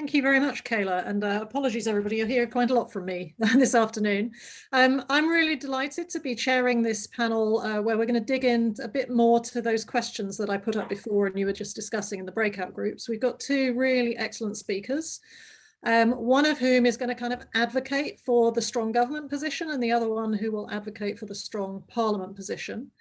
Thank you very much, Kayla, and apologies everybody, you'll hear quite a lot from me this afternoon. I'm really delighted to be chairing this panel where we're going to dig in a bit more to those questions that I put up before and you were just discussing in the breakout groups. We've got two really excellent speakers, one of whom is going to kind of advocate for the strong government position and the other one who will advocate for the strong parliament position.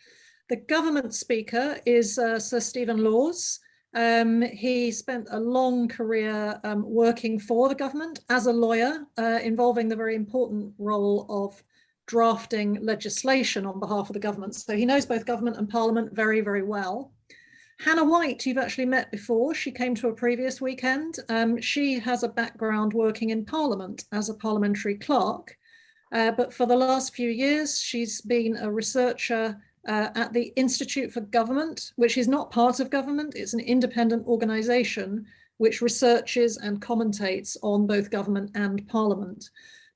The government speaker is Sir Stephen Laws. He spent a long career working for the government as a lawyer, involving the very important role of drafting legislation on behalf of the government. So he knows both government and parliament very, very well. Hannah White, you've actually met before. She came to a previous weekend. She has a background working in parliament as a parliamentary clerk. But for the last few years, she's been a researcher at the Institute for Government, which is not part of government. It's an independent organization which researches and commentates on both government and parliament.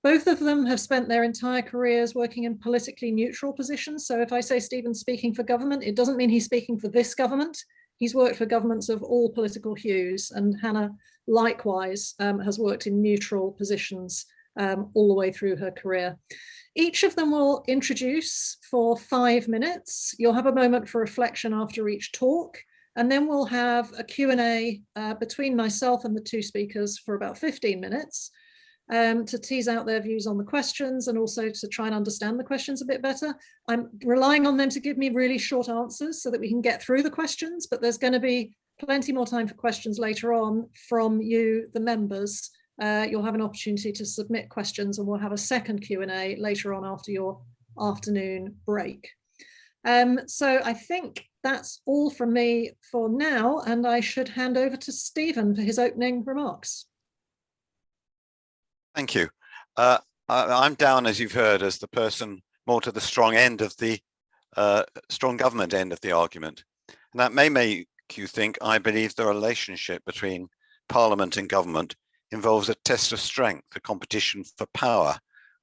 Both of them have spent their entire careers working in politically neutral positions. So if I say Stephen's speaking for government, it doesn't mean he's speaking for this government. He's worked for governments of all political hues, and Hannah likewise has worked in neutral positions all the way through her career. Each of them will introduce for 5 minutes. You'll have a moment for reflection after each talk, and then we'll have a Q&A between myself and the two speakers for about 15 minutes to tease out their views on the questions and also to try and understand the questions a bit better. I'm relying on them to give me really short answers so that we can get through the questions, but there's going to be plenty more time for questions later on from you, the members. You'll have an opportunity to submit questions and we'll have a second Q&A later on after your afternoon break. So I think that's all from me for now, and I should hand over to Stephen for his opening remarks. Thank you. I'm down, as you've heard, as the person more to the strong end of the strong government end of the argument. And that may make you think I believe the relationship between Parliament and government involves a test of strength, a competition for power,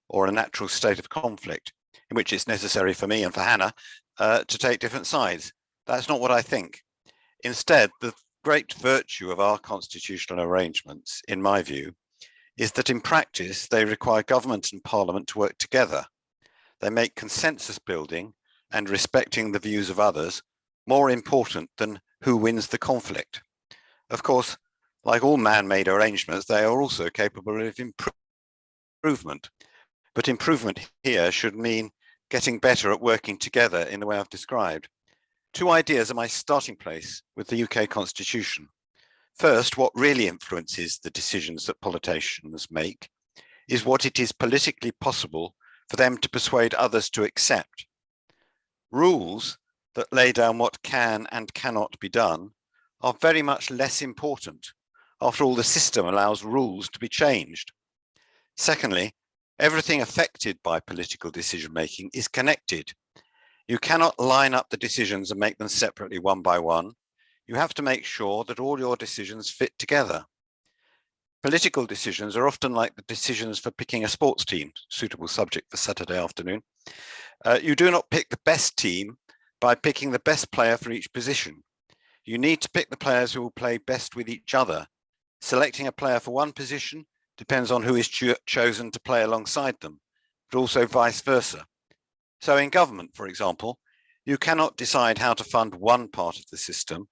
or a natural state of conflict in which it's necessary for me and for Hannah to take different sides. That's not what I think. Instead, the great virtue of our constitutional arrangements, in my view, is that in practice, they require government and parliament to work together. They make consensus building and respecting the views of others more important than who wins the conflict. Of course, like all man-made arrangements, they are also capable of improvement. But improvement here should mean getting better at working together in the way I've described. Two ideas are my starting place with the UK Constitution. First, what really influences the decisions that politicians make is what it is politically possible for them to persuade others to accept. Rules that lay down what can and cannot be done are very much less important. After all, the system allows rules to be changed. Secondly, everything affected by political decision-making is connected. You cannot line up the decisions and make them separately one by one. You have to make sure that all your decisions fit together. Political decisions are often like the decisions for picking a sports team, suitable subject for Saturday afternoon. You do not pick the best team by picking the best player for each position. You need to pick the players who will play best with each other. Selecting a player for one position depends on who is chosen to play alongside them, but also vice versa. So in government, for example, you cannot decide how to fund one part of the system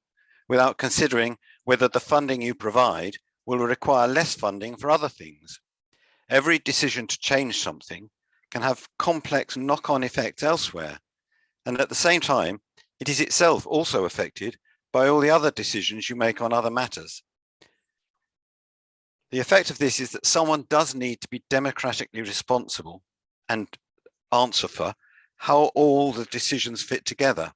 without considering whether the funding you provide will require less funding for other things. Every decision to change something can have complex knock-on effects elsewhere, and at the same time, it is itself also affected by all the other decisions you make on other matters. The effect of this is that someone does need to be democratically responsible and answer for how all the decisions fit together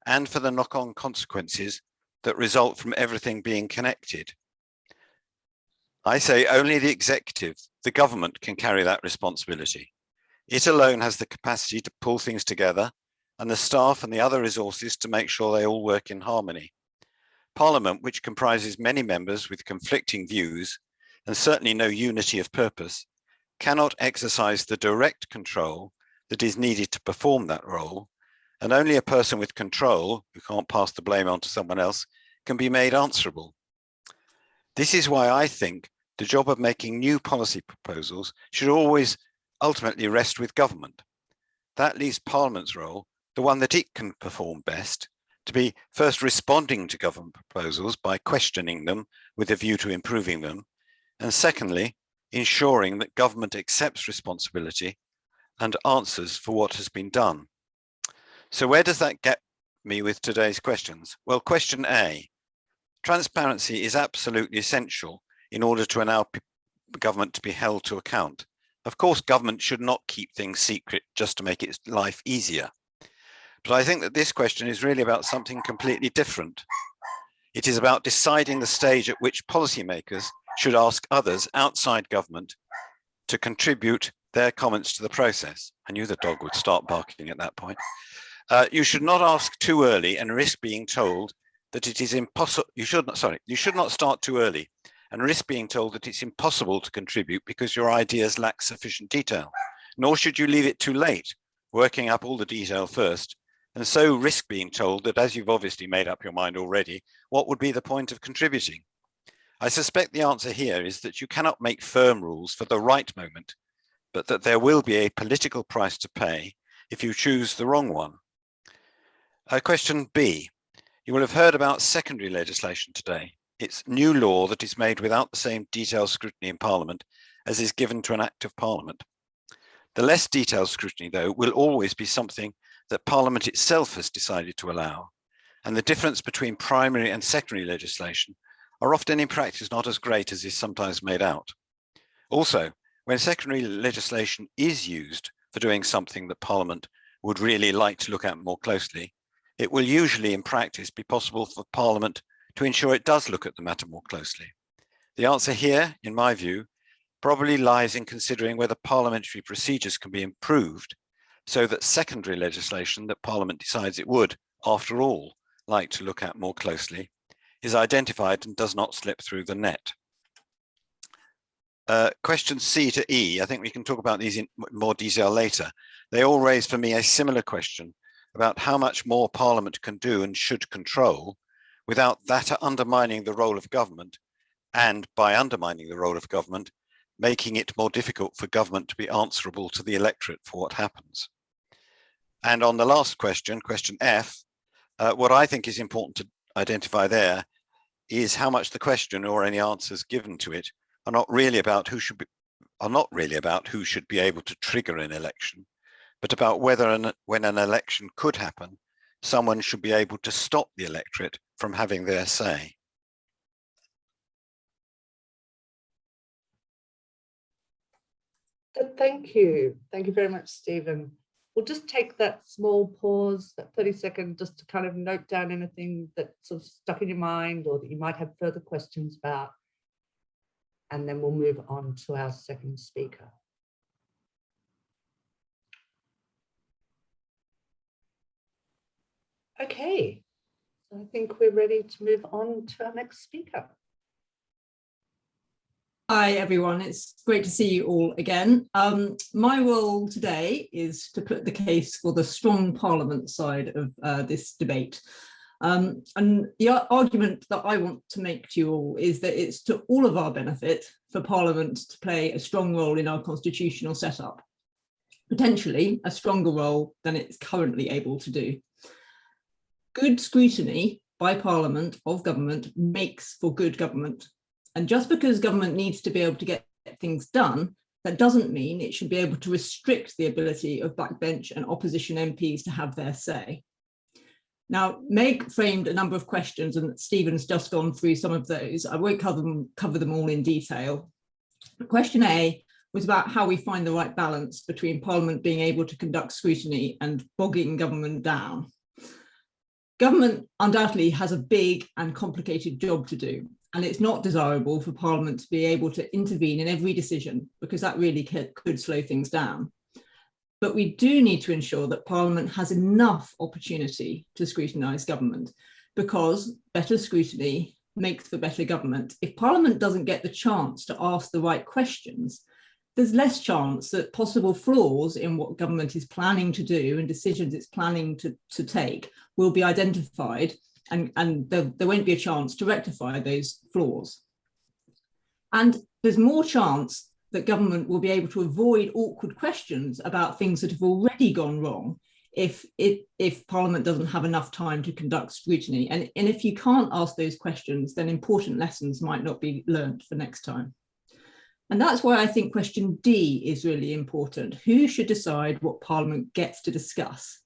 and for the knock-on consequences that result from everything being connected. I say only the executive, the government, can carry that responsibility. It alone has the capacity to pull things together and the staff and the other resources to make sure they all work in harmony. Parliament, which comprises many members with conflicting views and certainly no unity of purpose, cannot exercise the direct control that is needed to perform that role, and only a person with control, who can't pass the blame on to someone else, can be made answerable. This is why I think the job of making new policy proposals should always ultimately rest with government. That leaves Parliament's role, the one that it can perform best, to be first responding to government proposals by questioning them with a view to improving them, and secondly, ensuring that government accepts responsibility and answers for what has been done. So where does that get me with today's questions? Well, question A, transparency is absolutely essential in order to allow government to be held to account. Of course, government should not keep things secret just to make its life easier. But I think that this question is really about something completely different. It is about deciding the stage at which policymakers should ask others outside government to contribute their comments to the process. I knew the dog would start barking at that point. You should not ask too early and risk being told that it is impossible. You should not start too early and risk being told that it's impossible to contribute because your ideas lack sufficient detail. Nor should you leave it too late, working up all the detail first, and so risk being told that, as you've obviously made up your mind already, what would be the point of contributing? I suspect the answer here is that you cannot make firm rules for the right moment, but that there will be a political price to pay if you choose the wrong one. Question B, you will have heard about secondary legislation today. It's new law that is made without the same detailed scrutiny in Parliament as is given to an Act of Parliament. The less detailed scrutiny, though, will always be something that Parliament itself has decided to allow, and the difference between primary and secondary legislation are often in practice not as great as is sometimes made out. Also, when secondary legislation is used for doing something that Parliament would really like to look at more closely, it will usually in practice be possible for Parliament to ensure it does look at the matter more closely. The answer here, in my view, probably lies in considering whether parliamentary procedures can be improved so that secondary legislation that Parliament decides it would, after all, like to look at more closely, is identified and does not slip through the net. Questions C to E, I think we can talk about these in more detail later. They all raise for me a similar question about how much more Parliament can do and should control without that undermining the role of government, and by undermining the role of government, making it more difficult for government to be answerable to the electorate for what happens. And on the last question, question F, what I think is important to identify there is how much the question or any answers given to it are not really about who should be able to trigger an election, but about whether when an election could happen, someone should be able to stop the electorate from having their say. Thank you. Thank you very much, Stephen. We'll just take that small pause, that 30-second, just to kind of note down anything that's sort of stuck in your mind or that you might have further questions about. And then we'll move on to our second speaker. Okay, so I think we're ready to move on to our next speaker. Hi everyone, it's great to see you all again. My role today is to put the case for the strong Parliament side of this debate. And the argument that I want to make to you all is that it's to all of our benefit for Parliament to play a strong role in our constitutional setup, potentially a stronger role than it's currently able to do. Good scrutiny by Parliament of government makes for good government. And just because government needs to be able to get things done, that doesn't mean it should be able to restrict the ability of backbench and opposition MPs to have their say. Now, Meg framed a number of questions and Stephen's just gone through some of those. I won't cover them all in detail. Question A was about how we find the right balance between Parliament being able to conduct scrutiny and bogging government down. Government undoubtedly has a big and complicated job to do, and it's not desirable for Parliament to be able to intervene in every decision because that really could slow things down. But we do need to ensure that Parliament has enough opportunity to scrutinise government, because better scrutiny makes for better government. If Parliament doesn't get the chance to ask the right questions, there's less chance that possible flaws in what government is planning to do and decisions it's planning to take will be identified, and there won't be a chance to rectify those flaws. And there's more chance that government will be able to avoid awkward questions about things that have already gone wrong if Parliament doesn't have enough time to conduct scrutiny. And if you can't ask those questions, then important lessons might not be learnt for next time. And that's why I think question D is really important. Who should decide what Parliament gets to discuss?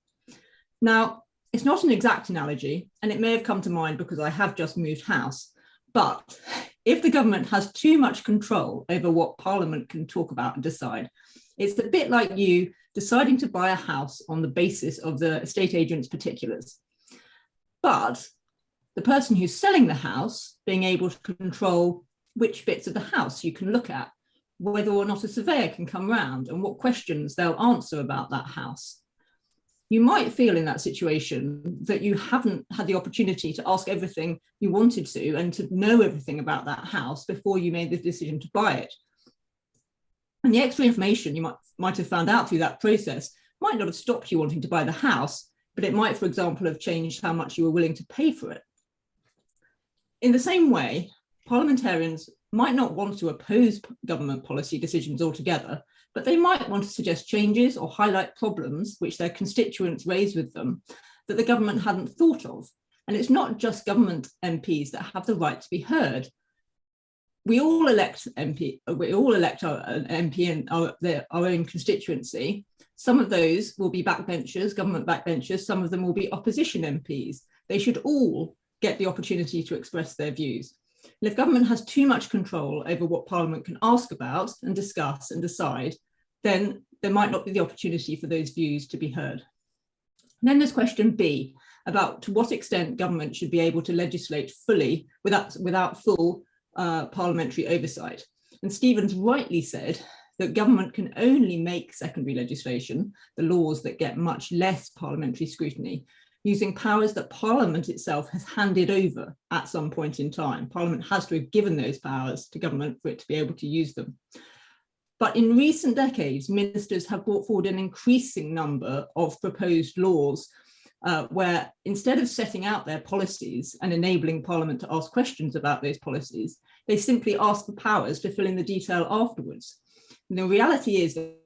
Now, it's not an exact analogy, and it may have come to mind because I have just moved house, but if the government has too much control over what Parliament can talk about and decide, it's a bit like you deciding to buy a house on the basis of the estate agent's particulars. But the person who's selling the house being able to control which bits of the house you can look at, whether or not a surveyor can come round, and what questions they'll answer about that house. You might feel in that situation that you haven't had the opportunity to ask everything you wanted to and to know everything about that house before you made the decision to buy it. And the extra information you might have found out through that process might not have stopped you wanting to buy the house, but it might, for example, have changed how much you were willing to pay for it. In the same way, parliamentarians might not want to oppose government policy decisions altogether, but they might want to suggest changes or highlight problems which their constituents raise with them that the government hadn't thought of. And it's not just government MPs that have the right to be heard. We all elect our MP in our own constituency. Some of those will be backbenchers, government backbenchers, some of them will be opposition MPs. They should all get the opportunity to express their views. And if government has too much control over what Parliament can ask about and discuss and decide, then there might not be the opportunity for those views to be heard. And then there's question B, about to what extent government should be able to legislate fully without full parliamentary oversight. And Stephen's rightly said that government can only make secondary legislation, the laws that get much less parliamentary scrutiny, using powers that Parliament itself has handed over at some point in time. Parliament has to have given those powers to government for it to be able to use them. But in recent decades, ministers have brought forward an increasing number of proposed laws where instead of setting out their policies and enabling Parliament to ask questions about those policies, they simply ask for powers to fill in the detail afterwards. And the reality is that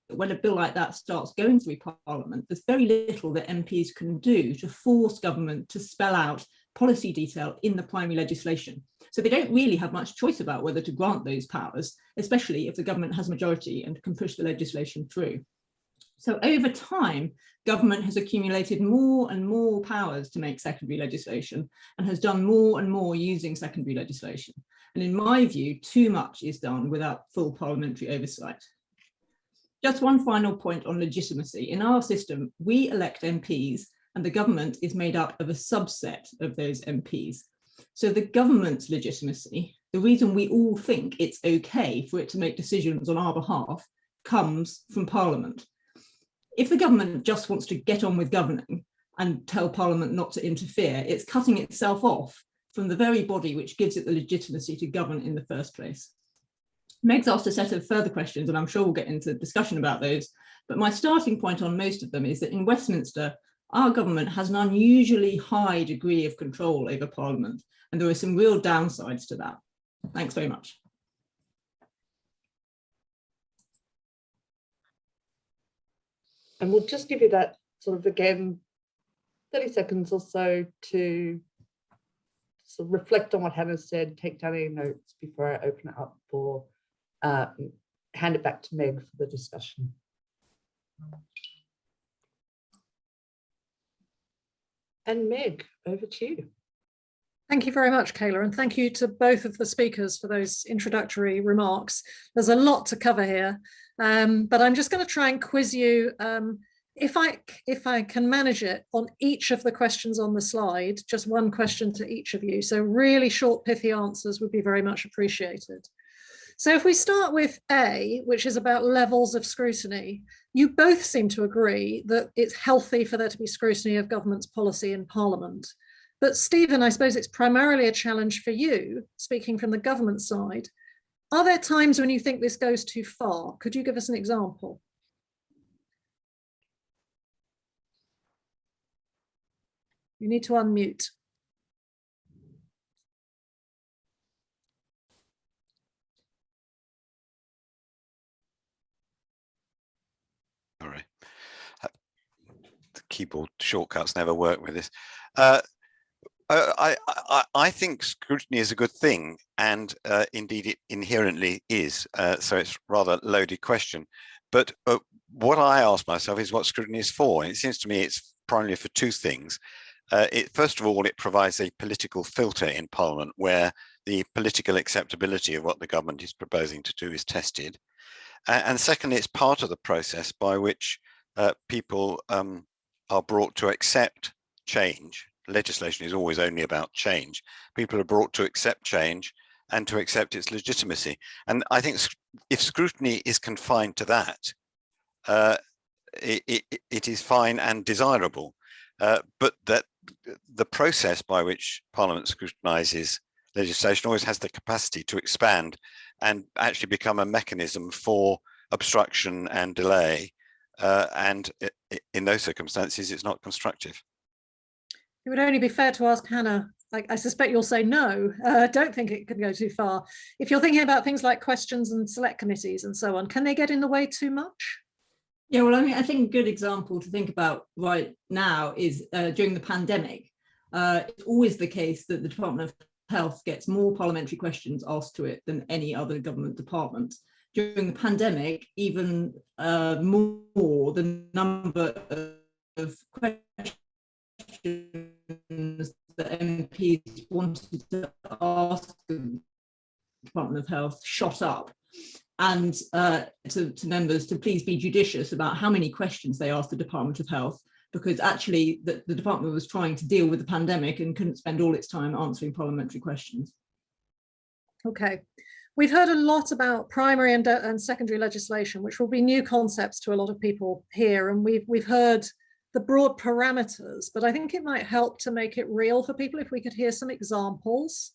when a bill like that starts going through Parliament, there's very little that MPs can do to force government to spell out policy detail in the primary legislation. So they don't really have much choice about whether to grant those powers, especially if the government has majority and can push the legislation through. So over time, government has accumulated more and more powers to make secondary legislation and has done more and more using secondary legislation. And in my view, too much is done without full parliamentary oversight. Just one final point on legitimacy. In our system, we elect MPs and the government is made up of a subset of those MPs. So the government's legitimacy, the reason we all think it's okay for it to make decisions on our behalf, comes from Parliament. If the government just wants to get on with governing and tell Parliament not to interfere, it's cutting itself off from the very body which gives it the legitimacy to govern in the first place. Meg's asked a set of further questions, and I'm sure we'll get into discussion about those. But my starting point on most of them is that in Westminster, our government has an unusually high degree of control over Parliament, and there are some real downsides to that. Thanks very much. And we'll just give you that sort of, again, 30 seconds or so to sort of reflect on what Hannah said, take down any notes before I open it up for, hand it back to Meg for the discussion. And Meg, over to you. Thank you very much, Kayla, and thank you to both of the speakers for those introductory remarks. There's a lot to cover here, but I'm just going to try and quiz you, if I can manage it, on each of the questions on the slide, just one question to each of you. So really short, pithy answers would be very much appreciated. So if we start with A, which is about levels of scrutiny, you both seem to agree that it's healthy for there to be scrutiny of government's policy in Parliament. But Stephen, I suppose it's primarily a challenge for you, speaking from the government side. Are there times when you think this goes too far? Could you give us an example? You need to unmute. keyboard shortcuts never work with this. I think scrutiny is a good thing, and indeed it inherently is. So it's rather loaded question. But what I ask myself is what scrutiny is for. And it seems to me it's primarily for two things. First of all, it provides a political filter in Parliament where the political acceptability of what the government is proposing to do is tested. And secondly, it's part of the process by which people are brought to accept change. Legislation is always only about change. People are brought to accept change and to accept its legitimacy. And I think if scrutiny is confined to that, it is fine and desirable. But that the process by which Parliament scrutinises legislation always has the capacity to expand and actually become a mechanism for obstruction and delay. And in those circumstances, it's not constructive. It would only be fair to ask Hannah, I suspect you'll say no, don't think it can go too far. If you're thinking about things like questions and select committees and so on, can they get in the way too much? Yeah, well, I mean, I think a good example to think about right now is during the pandemic. It's always the case that the Department of Health gets more parliamentary questions asked to it than any other government department. During the pandemic, even more, the number of questions that MPs wanted to ask the Department of Health shot up, and to members to please be judicious about how many questions they asked the Department of Health, because actually the department was trying to deal with the pandemic and couldn't spend all its time answering parliamentary questions. Okay. We've heard a lot about primary and secondary legislation, which will be new concepts to a lot of people here, and we've heard the broad parameters, but I think it might help to make it real for people if we could hear some examples.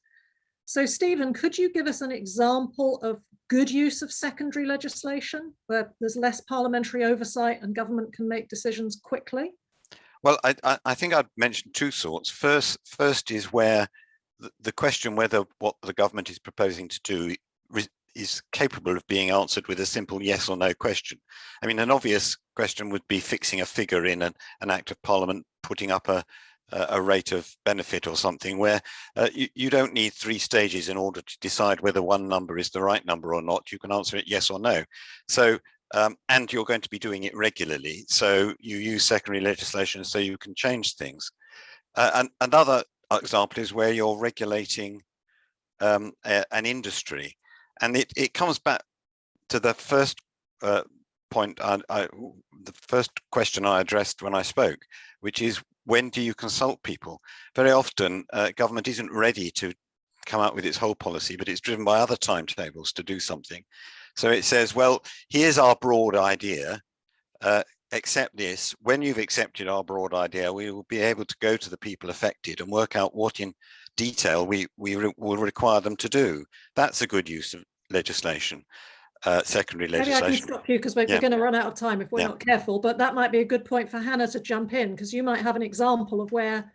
So Stephen, could you give us an example of good use of secondary legislation where there's less parliamentary oversight and government can make decisions quickly? Well, I think I'd mention two sorts. First is where the question whether what the government is proposing to do is capable of being answered with a simple yes or no question. I mean, an obvious question would be fixing a figure in an act of parliament, putting up a rate of benefit or something where you don't need 3 stages in order to decide whether one number is the right number or not. You can answer it yes or no. So, and you're going to be doing it regularly. So you use secondary legislation so you can change things. And another example is where you're regulating an industry. And it comes back to the first point, the first question I addressed when I spoke, which is, when do you consult people? Very often, government isn't ready to come out with its whole policy, but it's driven by other timetables to do something. So it says, well, here's our broad idea, accept this. When you've accepted our broad idea, we will be able to go to the people affected and work out what in detail we will require them to do. That's a good use of legislation, secondary legislation. Maybe I can stop you because we're going to run out of time if we're not careful, but that might be a good point for Hannah to jump in, because you might have an example of where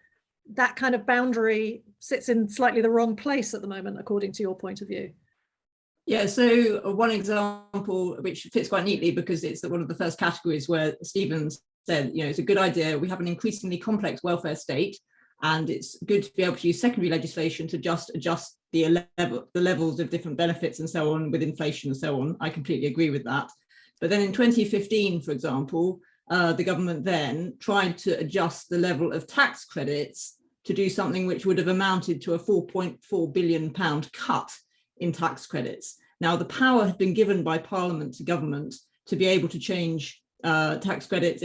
that kind of boundary sits in slightly the wrong place at the moment, according to your point of view. Yeah, so one example which fits quite neatly, because it's one of the first categories where Stephen said, you know, it's a good idea. We have an increasingly complex welfare state, and it's good to be able to use secondary legislation to just adjust the levels of different benefits and so on with inflation and so on. I completely agree with that. But then in 2015, for example, the government then tried to adjust the level of tax credits to do something which would have amounted to a £4.4 billion cut in tax credits. Now, the power had been given by Parliament to government to be able to change tax credits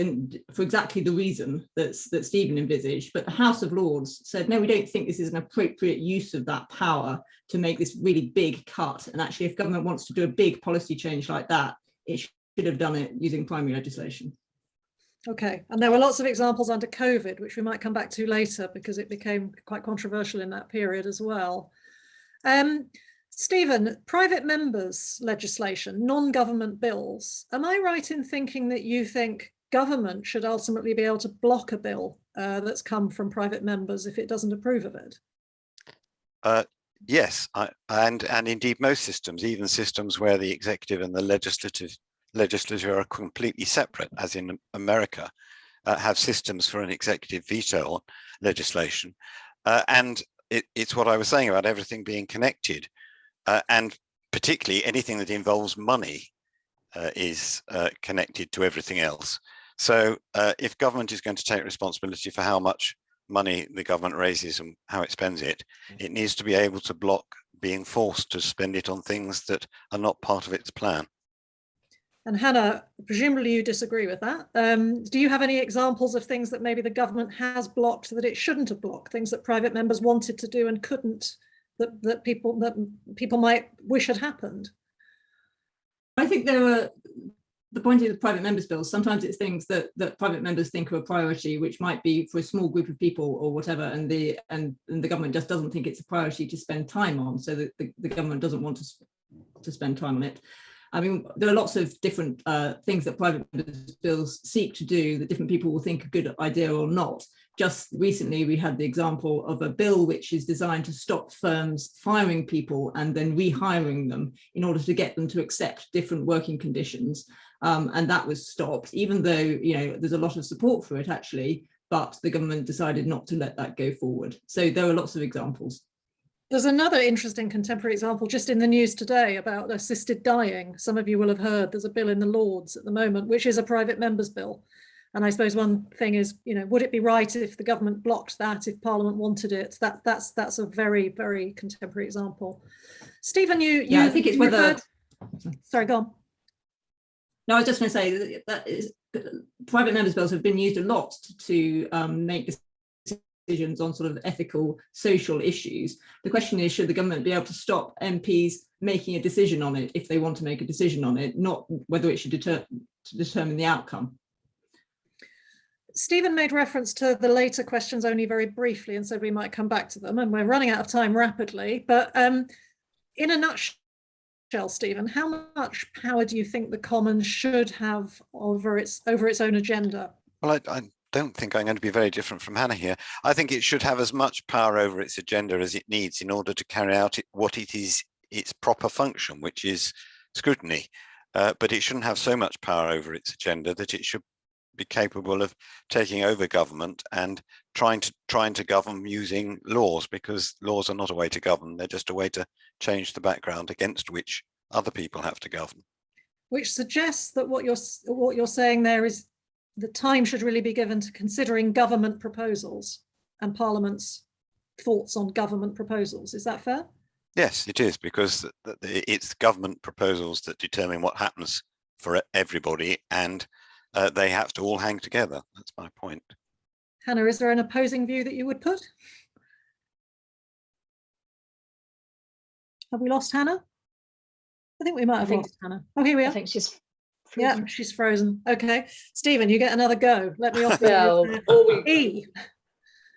for exactly the reason that Stephen envisaged, but the House of Lords said, no, we don't think this is an appropriate use of that power to make this really big cut. And actually, if government wants to do a big policy change like that, it should have done it using primary legislation. Okay, and there were lots of examples under COVID, which we might come back to later because it became quite controversial in that period as well. Stephen, private members legislation, non-government bills. Am I right in thinking that you think government should ultimately be able to block a bill that's come from private members if it doesn't approve of it? Yes, and indeed most systems, even systems where the executive and the legislature are completely separate, as in America, have systems for an executive veto on legislation. And it's what I was saying about everything being connected, and particularly anything that involves money is connected to everything else. So if government is going to take responsibility for how much money the government raises and how it spends it, it needs to be able to block being forced to spend it on things that are not part of its plan. And Hannah, presumably you disagree with that. Do you have any examples of things that maybe the government has blocked that it shouldn't have blocked, things that private members wanted to do and couldn't, that people might wish had happened? I think the point of the private members bills, sometimes it's things that private members think are a priority, which might be for a small group of people or whatever, and the government just doesn't think it's a priority to spend time on, so that the government doesn't want to spend time on it. I mean, there are lots of different things that private members bills seek to do that different people will think a good idea or not. Just recently, we had the example of a bill which is designed to stop firms firing people and then rehiring them in order to get them to accept different working conditions. And that was stopped, even though, you know, there's a lot of support for it actually, but the government decided not to let that go forward. So there are lots of examples. There's another interesting contemporary example just in the news today about assisted dying. Some of you will have heard there's a bill in the Lords at the moment, which is a private member's bill. And I suppose one thing is, you know, would it be right if the government blocked that, if Parliament wanted it? That's a very, very contemporary example. Stephen, I think it's whether. Sorry, go on. No, I was just going to say that private members' bills have been used a lot to make decisions on sort of ethical, social issues. The question is, should the government be able to stop MPs making a decision on it if they want to make a decision on it, not whether it should determine the outcome? Stephen made reference to the later questions only very briefly and said we might come back to them, and we're running out of time rapidly. But in a nutshell, Stephen, how much power do you think the Commons should have over its own agenda? Well, I don't think I'm going to be very different from Hannah here. I think it should have as much power over its agenda as it needs in order to carry out what it is its proper function, which is scrutiny. But it shouldn't have so much power over its agenda that it should be capable of taking over government and trying to govern using laws, because laws are not a way to govern. They're just a way to change the background against which other people have to govern. Which suggests that what you're saying there is the time should really be given to considering government proposals and Parliament's thoughts on government proposals. Is that fair? Yes, it is, because it's government proposals that determine what happens for everybody, and they have to all hang together. That's my point. Hannah, is there an opposing view that you would put? Have we lost Hannah? I think we might have lost Hannah. Oh, here we are. I think she's frozen. Yeah, she's frozen. Okay, Stephen, you get another go. Let me offer you E.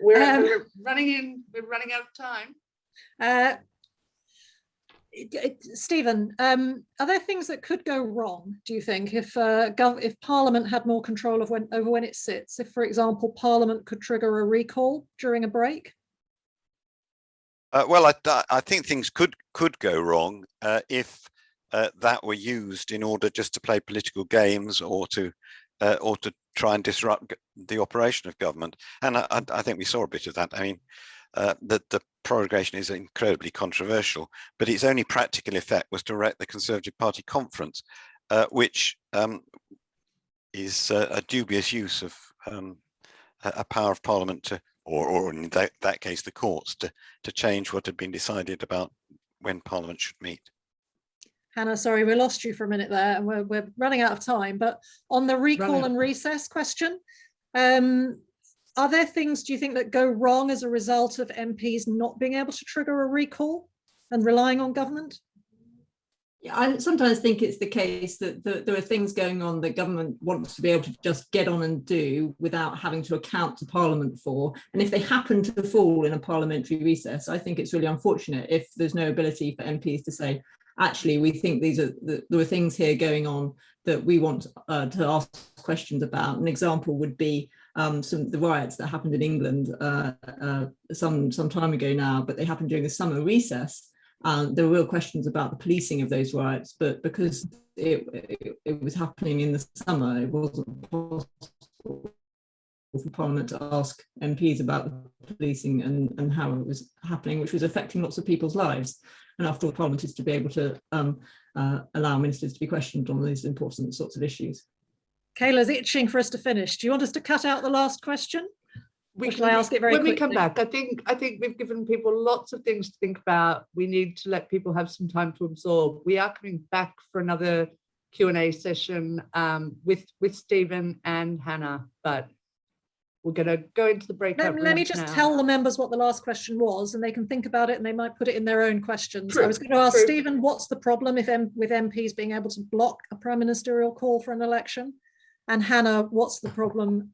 We're running out of time. Stephen, are there things that could go wrong, do you think, if Parliament had more control over when it sits? If, for example, Parliament could trigger a recall during a break? Well, I think things could go wrong if that were used in order just to play political games or to try and disrupt the operation of government. And I think we saw a bit of that. I mean, the prorogation is incredibly controversial, but its only practical effect was to wreck the Conservative Party conference, which is a dubious use of a power of Parliament to, or in that case, the courts to change what had been decided about when Parliament should meet. Hannah, sorry, we lost you for a minute there, and we're running out of time. But on the recall and recess question, are there things, do you think, that go wrong as a result of MPs not being able to trigger a recall and relying on government? Yeah, I sometimes think it's the case that there are things going on that government wants to be able to just get on and do without having to account to Parliament for. And if they happen to fall in a parliamentary recess, I think it's really unfortunate if there's no ability for MPs to say, actually, we think there are things here going on that we want to ask questions about. An example would be the riots that happened in England some time ago now, but they happened during the summer recess. There were real questions about the policing of those riots, but because it was happening in the summer, it wasn't possible for Parliament to ask MPs about the policing and how it was happening, which was affecting lots of people's lives. And after all, Parliament is to be able to allow ministers to be questioned on these important sorts of issues. Kayla's itching for us to finish. Do you want us to cut out the last question? Shall I ask it very when quickly? we come back, I think we've given people lots of things to think about. We need to let people have some time to absorb. We are coming back for another Q&A session with Stephen and Hannah, but we're going to go into the breakout Let me rooms just now. tell the members what the last question was, and they can think about it and they might put it in their own questions. True, I was going to ask true. Stephen, what's the problem with MPs being able to block a prime ministerial call for an election? And Hannah, what's the problem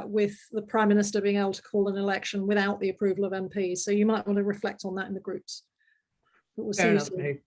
with the Prime Minister being able to call an election without the approval of MPs? So you might want to reflect on that in the groups. But we'll see Fair you enough, soon. Meg.